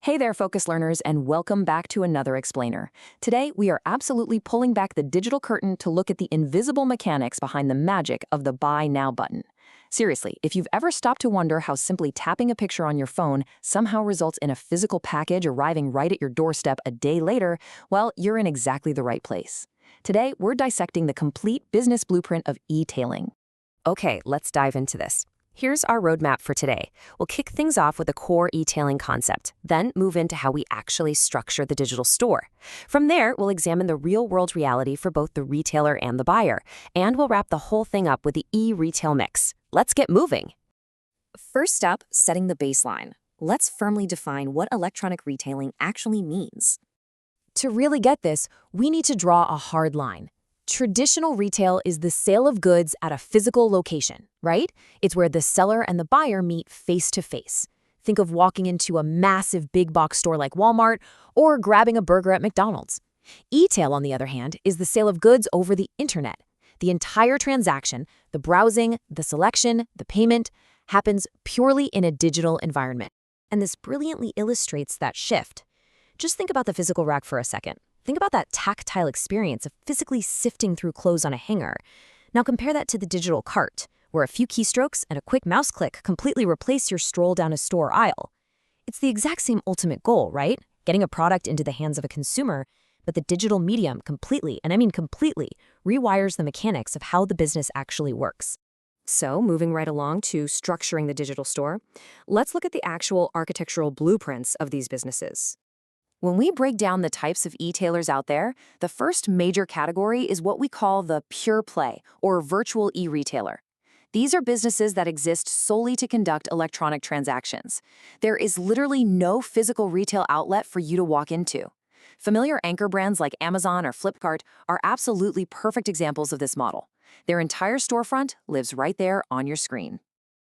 Hey there, Focus Learners, and welcome back to another explainer. Today, we are absolutely pulling back the digital curtain to look at the invisible mechanics behind the magic of the Buy Now button. Seriously, if you've ever stopped to wonder how simply tapping a picture on your phone somehow results in a physical package arriving right at your doorstep a day later, well, you're in exactly the right place. Today, we're dissecting the complete business blueprint of e-tailing. Okay, let's dive into this. Here's our roadmap for today. We'll kick things off with a core e-tailing concept, then move into how we actually structure the digital store. From there, we'll examine the real-world reality for both the retailer and the buyer, and we'll wrap the whole thing up with the e-retail mix. Let's get moving. First up, setting the baseline. Let's firmly define what electronic retailing actually means. To really get this, we need to draw a hard line. Traditional retail is the sale of goods at a physical location, right? It's where the seller and the buyer meet face to face. Think of walking into a massive big box store like Walmart or grabbing a burger at McDonald's. E-tail, on the other hand, is the sale of goods over the internet. The entire transaction, the browsing, the selection, the payment, happens purely in a digital environment. And this brilliantly illustrates that shift. Just think about the physical rack for a second. Think about that tactile experience of physically sifting through clothes on a hanger. Now compare that to the digital cart, where a few keystrokes and a quick mouse click completely replace your stroll down a store aisle. It's the exact same ultimate goal, right? Getting a product into the hands of a consumer, but the digital medium completely, and I mean completely, rewires the mechanics of how the business actually works. So, moving right along to structuring the digital store, let's look at the actual architectural blueprints of these businesses. When we break down the types of e-tailers out there, the first major category is what we call the pure play, or virtual e-retailer. These are businesses that exist solely to conduct electronic transactions. There is literally no physical retail outlet for you to walk into. Familiar anchor brands like Amazon or Flipkart are absolutely perfect examples of this model. Their entire storefront lives right there on your screen.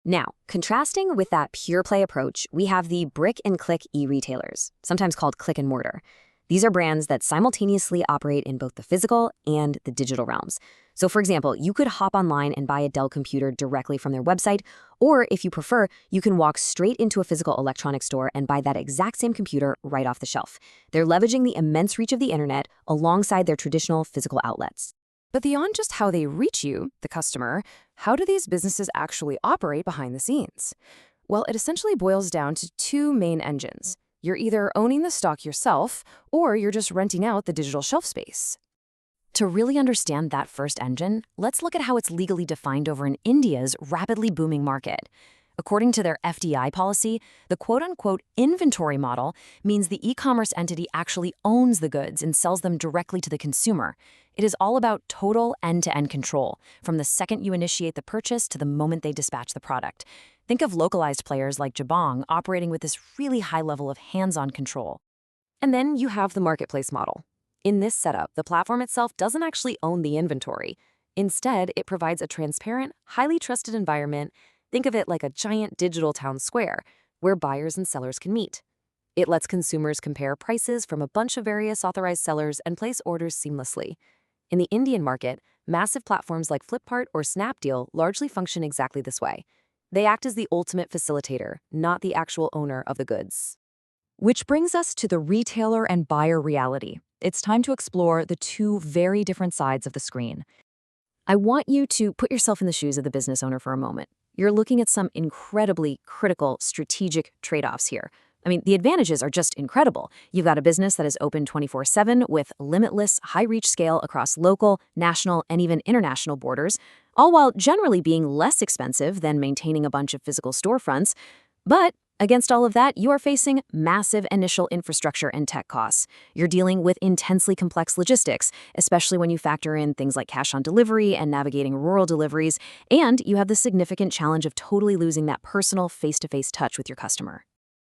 Now, contrasting with that pure play approach, we have the brick-and-click e-retailers, sometimes called click and mortar. These are brands that simultaneously operate in both the physical and the digital realms. So, for example, you could hop online and buy a Dell computer directly from their website, or if you prefer, you can walk straight into a physical electronics store and buy that exact same computer right off the shelf. They're leveraging the immense reach of the internet alongside their traditional physical outlets. But beyond just how they reach you, the customer, how do these businesses actually operate behind the scenes? Well, it essentially boils down to two main engines. You're either owning the stock yourself, or you're just renting out the digital shelf space. To really understand that first engine, let's look at how it's legally defined over in India's rapidly booming market. According to their FDI policy, the quote-unquote inventory model means the e-commerce entity actually owns the goods and sells them directly to the consumer. It is all about total end-to-end control, from the second you initiate the purchase to the moment they dispatch the product. Think of localized players like Jabong operating with this really high level of hands-on control. And then you have the marketplace model. In this setup, the platform itself doesn't actually own the inventory. Instead, it provides a transparent, highly trusted environment. Think of it like a giant digital town square where buyers and sellers can meet. It lets consumers compare prices from a bunch of various authorized sellers and place orders seamlessly. In the Indian market, massive platforms like Flipkart or Snapdeal largely function exactly this way. They act as the ultimate facilitator, not the actual owner of the goods. Which brings us to the retailer and buyer reality. It's time to explore the two very different sides of the screen. I want you to put yourself in the shoes of the business owner for a moment. You're looking at some incredibly critical strategic trade-offs here. I mean, the advantages are just incredible. You've got a business that is open 24/7 with limitless, high-reach scale across local, national, and even international borders, all while generally being less expensive than maintaining a bunch of physical storefronts. But against all of that, you are facing massive initial infrastructure and tech costs. You're dealing with intensely complex logistics, especially when you factor in things like cash on delivery and navigating rural deliveries, and you have the significant challenge of totally losing that personal face-to-face touch with your customer.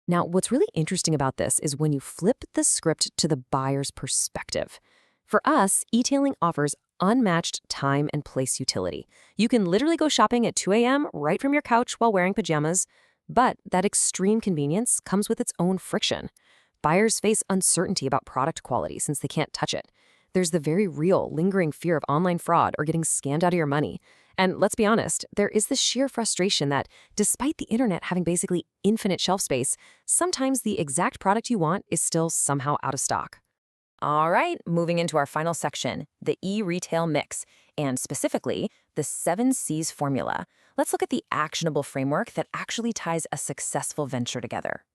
Now, what's really interesting about this is when you flip the script to the buyer's perspective. For us, e-tailing offers unmatched time and place utility. You can literally go shopping at 2 a.m. right from your couch while wearing pajamas, but that extreme convenience comes with its own friction. Buyers face uncertainty about product quality since they can't touch it. There's the very real, lingering fear of online fraud or getting scammed out of your money. And let's be honest, there is this sheer frustration that despite the internet having basically infinite shelf space, sometimes the exact product you want is still somehow out of stock. All right, moving into our final section, the e-retail mix, and specifically, the 7Cs formula. Let's look at the actionable framework that actually ties a successful venture together.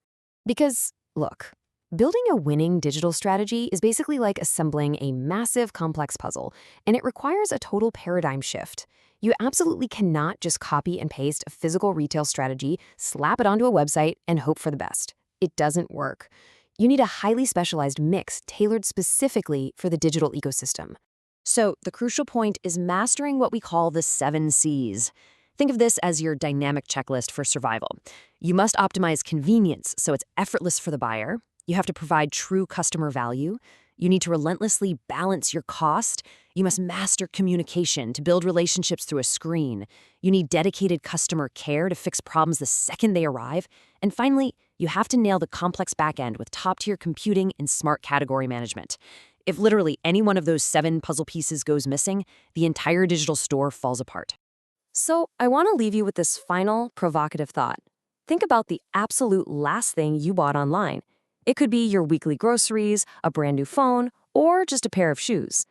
Because, look, building a winning digital strategy is basically like assembling a massive complex puzzle, and it requires a total paradigm shift. You absolutely cannot just copy and paste a physical retail strategy, slap it onto a website, and hope for the best. It doesn't work. You need a highly specialized mix tailored specifically for the digital ecosystem. So the crucial point is mastering what we call the 7Cs. Think of this as your dynamic checklist for survival. You must optimize convenience so it's effortless for the buyer. You have to provide true customer value. You need to relentlessly balance your cost. You must master communication to build relationships through a screen. You need dedicated customer care to fix problems the second they arrive. And finally, you have to nail the complex backend with top-tier computing and smart category management. If literally any one of those 7 puzzle pieces goes missing, the entire digital store falls apart. So I want to leave you with this final provocative thought. Think about the absolute last thing you bought online. It could be your weekly groceries, a brand new phone, or just a pair of shoes.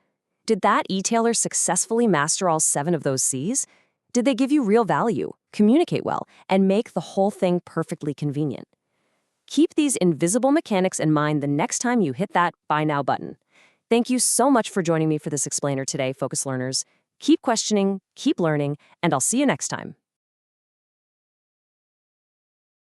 Did that e-tailer successfully master all 7 of those Cs? Did they give you real value, communicate well, and make the whole thing perfectly convenient? Keep these invisible mechanics in mind the next time you hit that Buy Now button. Thank you so much for joining me for this explainer today, Focus Learners. Keep questioning, keep learning, and I'll see you next time.